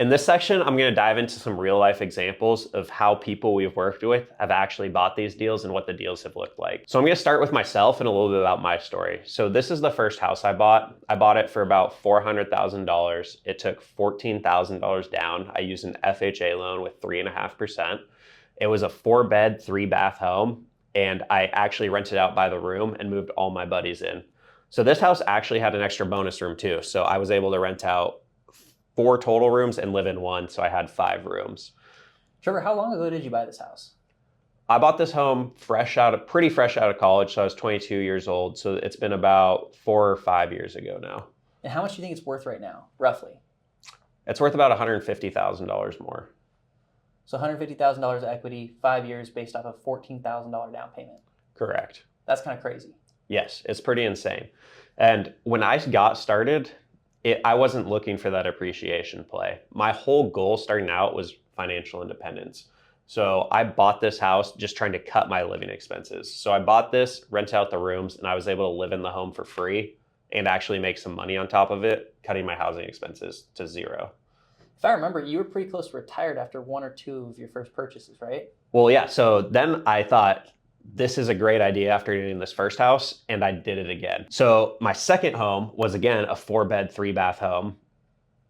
In this section, I'm going to dive into some real life examples of how people we've worked with have actually bought these deals and what the deals have looked like. So I'm going to start with myself and a little bit about my story. So this is the first house I bought. I bought it for about $400,000. It took $14,000 down. I used an FHA loan with 3.5%. It was a 4-bed, 3-bath home, and I actually rented out by the room and moved all my buddies in. So this house actually had an extra bonus room too. So I was able to rent out 4 total rooms and live in 1, so I had 5 rooms. Trevor, how long ago did you buy this house? I bought this home pretty fresh out of college, so I was 22 years old. So it's been about 4 or 5 years ago now. And how much do you think it's worth right now, roughly? It's worth about $150,000 more. So $150,000 equity, 5 years based off a $14,000 down payment. Correct. That's kind of crazy. Yes, it's pretty insane. And when I got started, I wasn't looking for that appreciation play. My whole goal starting out was financial independence. So I bought this house just trying to cut my living expenses. So I bought this, rent out the rooms, and I was able to live in the home for free and actually make some money on top of it, cutting my housing expenses to 0. If I remember, you were pretty close to retired after 1 or 2 of your first purchases, right? Well, yeah. So then I thought, this is a great idea after getting this first house, and I did it again. So my second home was again a 4-bed, 3-bath home.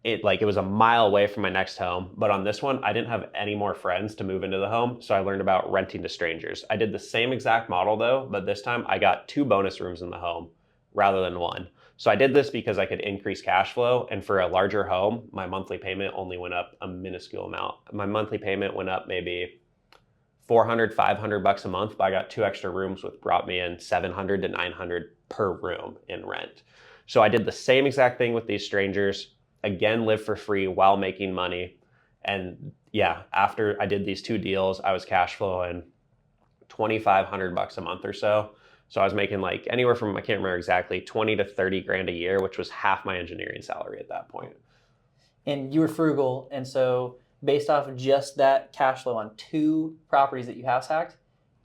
It was a mile away from my next home, but on this one, I didn't have any more friends to move into the home, so I learned about renting to strangers. I did the same exact model though, but this time I got 2 bonus rooms in the home rather than 1. So I did this because I could increase cash flow, and for a larger home, my monthly payment only went up a minuscule amount. My monthly payment went up maybe $400, $500 a month, but I got 2 extra rooms, which brought me in $700 to $900 per room in rent. So I did the same exact thing with these strangers, again, live for free while making money. And yeah, after I did these 2 deals, I was cash flowing $2,500 a month or so. So I was making like anywhere from, I can't remember exactly, 20 to 30 grand a year, which was half my engineering salary at that point. And you were frugal, and so based off of just that cash flow on 2 properties that you house hacked,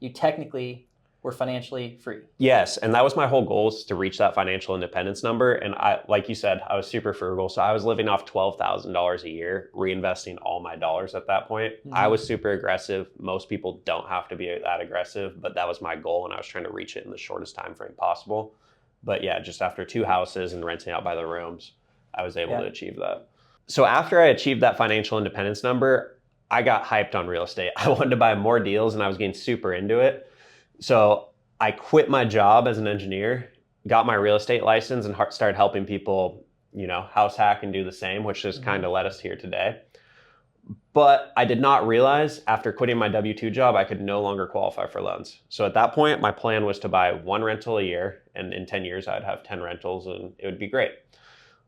you technically were financially free. Yes, and that was my whole goal, is to reach that financial independence number. And I, like you said, I was super frugal. So I was living off $12,000 a year, reinvesting all my dollars at that point. Mm-hmm. I was super aggressive. Most people don't have to be that aggressive, but that was my goal, and I was trying to reach it in the shortest time frame possible. But yeah, just after 2 houses and renting out by the rooms, I was able to achieve that. So after I achieved that financial independence number, I got hyped on real estate. I wanted to buy more deals, and I was getting super into it. So I quit my job as an engineer, got my real estate license, and started helping people, house hack and do the same, which just kind of led us here today. But I did not realize after quitting my W-2 job, I could no longer qualify for loans. So at that point, my plan was to buy 1 rental a year, and in 10 years, I'd have 10 rentals, and it would be great.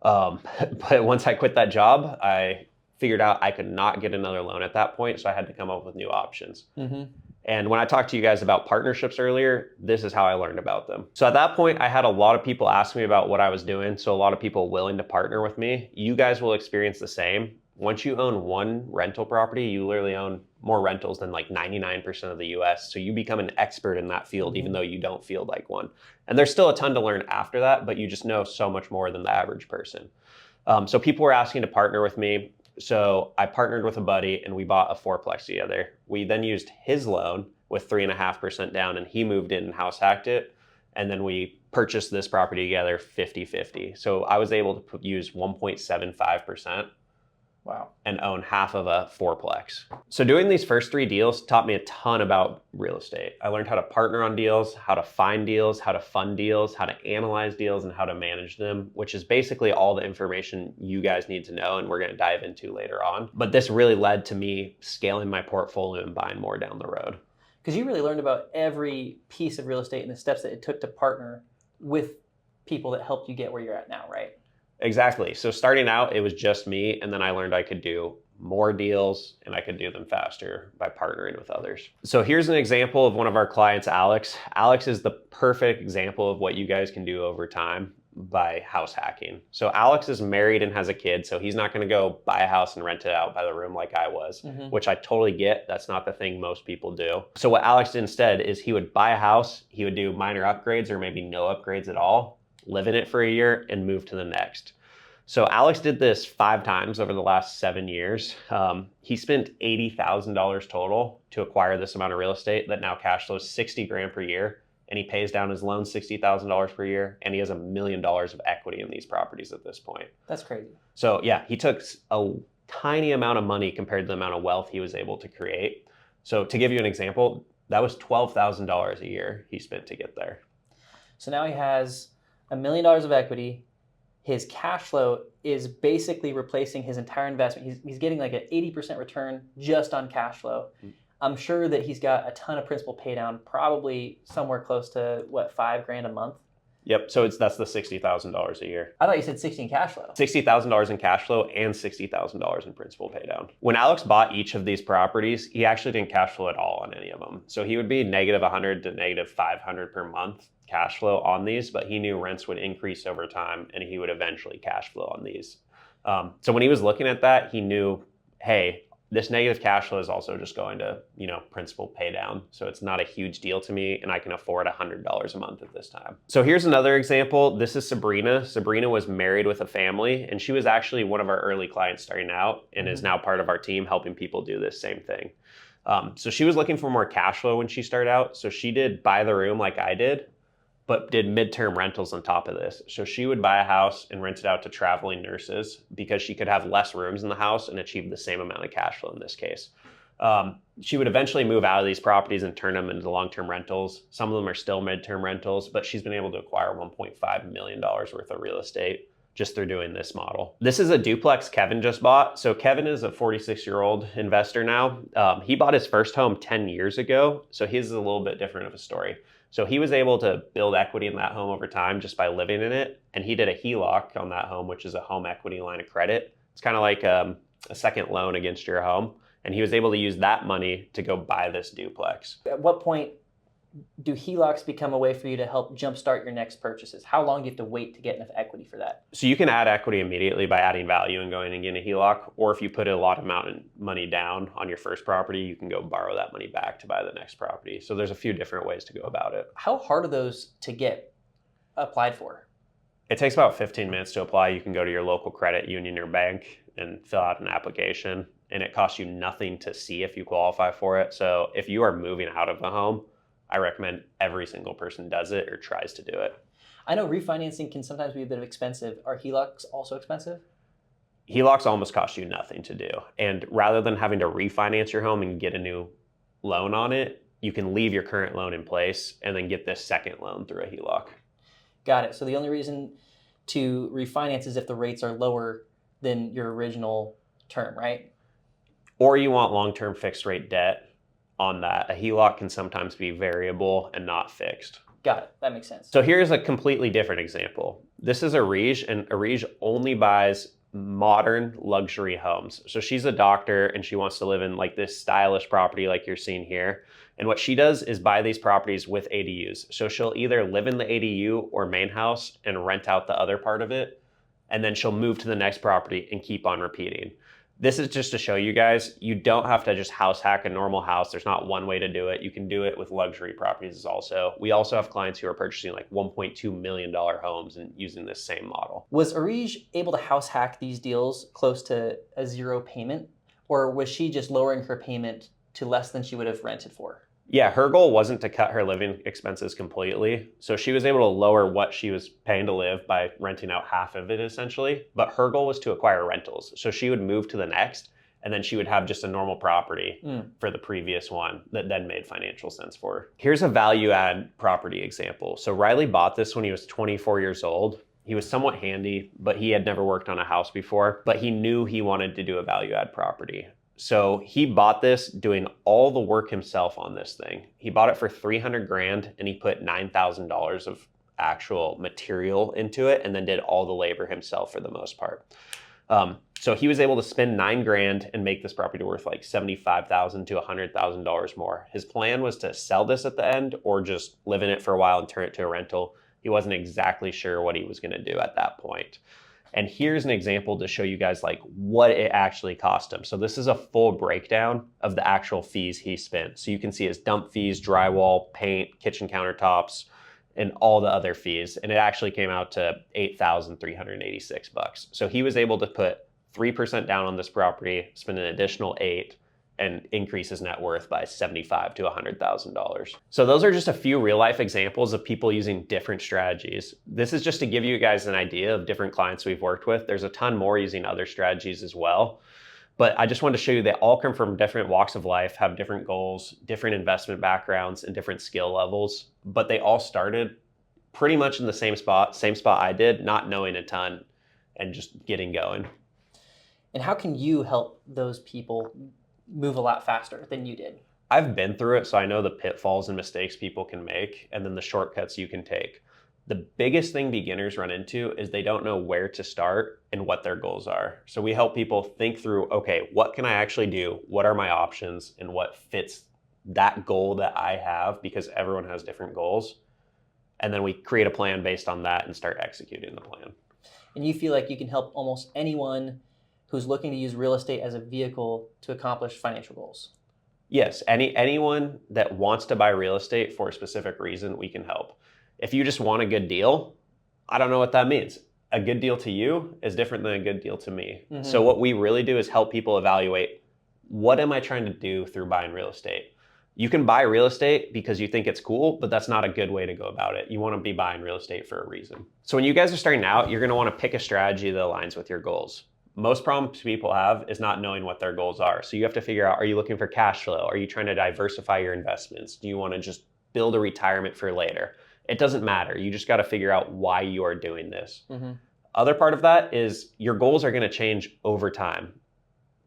But once I quit that job, I figured out I could not get another loan at that point, so I had to come up with new options. Mm-hmm. And when I talked to you guys about partnerships earlier, this is how I learned about them. So at that point, I had a lot of people ask me about what I was doing, so a lot of people willing to partner with me. You guys will experience the same. Once you own 1 rental property, you literally own more rentals than like 99% of the US. So you become an expert in that field, even though you don't feel like one. And there's still a ton to learn after that, but you just know so much more than the average person. So people were asking to partner with me. So I partnered with a buddy, and we bought a 4-plex together. We then used his loan with 3.5% down, and he moved in and house hacked it. And then we purchased this property together 50-50. So I was able to use 1.75%. Wow. And own half of a 4-plex. So doing these first 3 deals taught me a ton about real estate. I learned how to partner on deals, how to find deals, how to fund deals, how to analyze deals, and how to manage them, which is basically all the information you guys need to know, and we're going to dive into later on. But this really led to me scaling my portfolio and buying more down the road. Because you really learned about every piece of real estate and the steps that it took to partner with people that helped you get where you're at now, right? Exactly. So starting out, it was just me, and then I learned I could do more deals and I could do them faster by partnering with others. So here's an example of one of our clients, Alex. Alex is the perfect example of what you guys can do over time by house hacking. So Alex is married and has a kid, so he's not going to go buy a house and rent it out by the room like I was, which I totally get. That's not the thing most people do. So what Alex did instead is he would buy a house, he would do minor upgrades or maybe no upgrades at all, live in it for a year, and move to the next. So Alex did this 5 times over the last 7 years. He spent $80,000 total to acquire this amount of real estate that now cash flows 60 grand per year. And he pays down his loan $60,000 per year. And he has $1 million of equity in these properties at this point. That's crazy. So yeah, he took a tiny amount of money compared to the amount of wealth he was able to create. So to give you an example, that was $12,000 a year he spent to get there. So now he has $1 million of equity. His cash flow is basically replacing his entire investment. He's getting like an 80% return just on cash flow. I'm sure that he's got a ton of principal pay down, probably somewhere close to what, $5,000 a month? Yep. So that's the $60,000 a year. I thought you said 60 in cash flow. $60,000 in cash flow and $60,000 in principal pay down. When Alex bought each of these properties, he actually didn't cash flow at all on any of them. So he would be -100 to -500 per month cash flow on these, but he knew rents would increase over time and he would eventually cash flow on these. So when he was looking at that, he knew, hey, this negative cash flow is also just going to, principal pay down. So it's not a huge deal to me and I can afford $100 a month at this time. So here's another example. This is Sabrina. Sabrina was married with a family and she was actually one of our early clients starting out and is now part of our team helping people do this same thing. So she was looking for more cash flow when she started out. So she did buy the room like I did, but did midterm rentals on top of this. So she would buy a house and rent it out to traveling nurses because she could have less rooms in the house and achieve the same amount of cash flow in this case. She would eventually move out of these properties and turn them into long-term rentals. Some of them are still midterm rentals, but she's been able to acquire $1.5 million worth of real estate just through doing this model. This is a duplex Kevin just bought. So Kevin is a 46-year-old investor now. He bought his first home 10 years ago. So his is a little bit different of a story. So he was able to build equity in that home over time just by living in it. And he did a HELOC on that home, which is a home equity line of credit. It's kind of like a second loan against your home. And he was able to use that money to go buy this duplex. At what point do HELOCs become a way for you to help jumpstart your next purchases? How long do you have to wait to get enough equity for that? So you can add equity immediately by adding value and going and getting a HELOC. Or if you put a lot amount of money down on your first property, you can go borrow that money back to buy the next property. So there's a few different ways to go about it. How hard are those to get applied for? It takes about 15 minutes to apply. You can go to your local credit union or bank and fill out an application. And it costs you nothing to see if you qualify for it. So if you are moving out of a home, I recommend every single person does it or tries to do it. I know refinancing can sometimes be a bit expensive. Are HELOCs also expensive? HELOCs almost cost you nothing to do. And rather than having to refinance your home and get a new loan on it, you can leave your current loan in place and then get this second loan through a HELOC. Got it. So the only reason to refinance is if the rates are lower than your original term, right? Or you want long-term fixed rate debt on that. A HELOC can sometimes be variable and not fixed. Got it. That makes sense. So here's a completely different example. This is Arij, and Arij only buys modern luxury homes. So she's a doctor and she wants to live in like this stylish property like you're seeing here. And what she does is buy these properties with ADUs. So she'll either live in the ADU or main house and rent out the other part of it. And then she'll move to the next property and keep on repeating. This is just to show you guys, you don't have to just house hack a normal house. There's not one way to do it. You can do it with luxury properties also. We also have clients who are purchasing like $1.2 million homes and using this same model. Was Arij able to house hack these deals close to a zero payment? Or was she just lowering her payment to less than she would have rented for? Yeah, her goal wasn't to cut her living expenses completely. So she was able to lower what she was paying to live by renting out half of it essentially. But her goal was to acquire rentals. So she would move to the next and then she would have just a normal property for the previous one that then made financial sense for her. Here's a value add property example. So Riley bought this when he was 24 years old. He was somewhat handy, but he had never worked on a house before, but he knew he wanted to do a value add property. So he bought this doing all the work himself on this thing. He bought it for 300 grand and he put $9,000 of actual material into it and then did all the labor himself for the most part. So he was able to spend 9 grand and make this property worth like $75,000 to $100,000 more. His plan was to sell this at the end or just live in it for a while and turn it to a rental. He wasn't exactly sure what he was going to do at that point. And here's an example to show you guys like what it actually cost him. So this is a full breakdown of the actual fees he spent. So you can see his dump fees, drywall, paint, kitchen countertops, and all the other fees. And it actually came out to $8,386. So he was able to put 3% down on this property, spend an additional 8, and increase his net worth by $75,000 to $100,000. So those are just a few real life examples of people using different strategies. This is just to give you guys an idea of different clients we've worked with. There's a ton more using other strategies as well. But I just wanted to show you they all come from different walks of life, have different goals, different investment backgrounds, and different skill levels. But they all started pretty much in the same spot I did, not knowing a ton and just getting going. And how can you help those people move a lot faster than you did? I've been through it, so I know the pitfalls and mistakes people can make, and then the shortcuts you can take. The biggest thing beginners run into is they don't know where to start and what their goals are. So we help people think through, okay, what can I actually do? What are my options? And what fits that goal that I have? Because everyone has different goals. And then we create a plan based on that and start executing the plan. And you feel like you can help almost anyone who's looking to use real estate as a vehicle to accomplish financial goals? Yes, anyone that wants to buy real estate for a specific reason, we can help. If you just want a good deal, I don't know what that means. A good deal to you is different than a good deal to me. Mm-hmm. So what we really do is help people evaluate, what am I trying to do through buying real estate? You can buy real estate because you think it's cool, but that's not a good way to go about it. You want to be buying real estate for a reason. So when you guys are starting out, you're going to want to pick a strategy that aligns with your goals. Most problems people have is not knowing what their goals are. So you have to figure out, are you looking for cash flow? Are you trying to diversify your investments? Do you want to just build a retirement for later? It doesn't matter. You just got to figure out why you are doing this. Mm-hmm. Other part of that is your goals are going to change over time.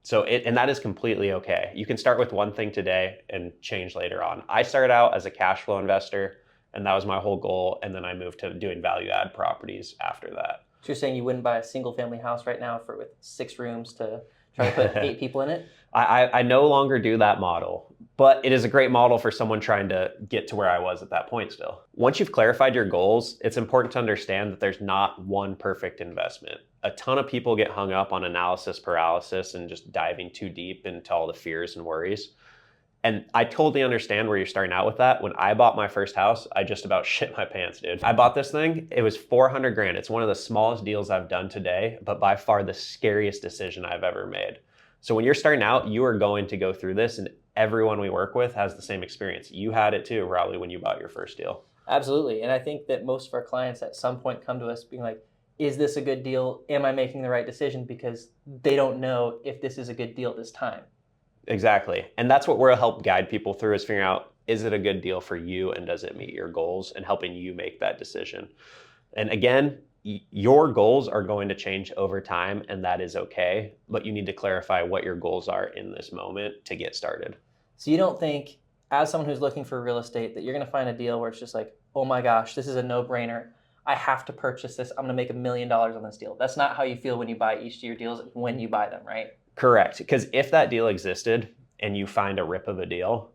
So and that is completely okay. You can start with one thing today and change later on. I started out as a cash flow investor, and that was my whole goal. And then I moved to doing value add properties after that. So you're saying you wouldn't buy a single family house right now with 6 rooms to try to put 8 people in it? I no longer do that model, but it is a great model for someone trying to get to where I was at that point still. Once you've clarified your goals, it's important to understand that there's not one perfect investment. A ton of people get hung up on analysis paralysis and just diving too deep into all the fears and worries. And I totally understand where you're starting out with that. When I bought my first house, I just about shit my pants, dude. I bought this thing, it was $400,000. It's one of the smallest deals I've done today, but by far the scariest decision I've ever made. So when you're starting out, you are going to go through this, and everyone we work with has the same experience. You had it too, probably, when you bought your first deal. Absolutely. And I think that most of our clients at some point come to us being like, is this a good deal? Am I making the right decision? Because they don't know if this is a good deal at this time. Exactly. And that's what we'll help guide people through, is figuring out, is it a good deal for you and does it meet your goals, and helping you make that decision. And again, your goals are going to change over time, and that is okay, but you need to clarify what your goals are in this moment to get started. So you don't think, as someone who's looking for real estate, that you're going to find a deal where it's just like, oh my gosh, this is a no-brainer. I have to purchase this. I'm going to make $1 million on this deal. That's not how you feel when you buy each of your deals, when you buy them, right? Correct. Because if that deal existed and you find a rip of a deal,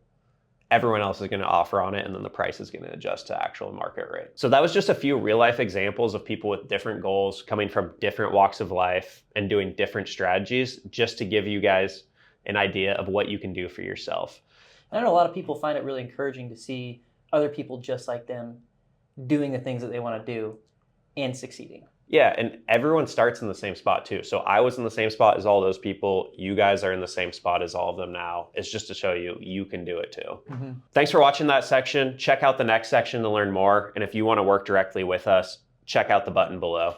everyone else is going to offer on it, and then the price is going to adjust to actual market rate. So that was just a few real life examples of people with different goals, coming from different walks of life and doing different strategies, just to give you guys an idea of what you can do for yourself. I know a lot of people find it really encouraging to see other people just like them doing the things that they want to do and succeeding. Yeah, and everyone starts in the same spot too. So I was in the same spot as all those people. You guys are in the same spot as all of them now. It's just to show you, you can do it too. Mm-hmm. Thanks for watching that section. Check out the next section to learn more. And if you want to work directly with us, check out the button below.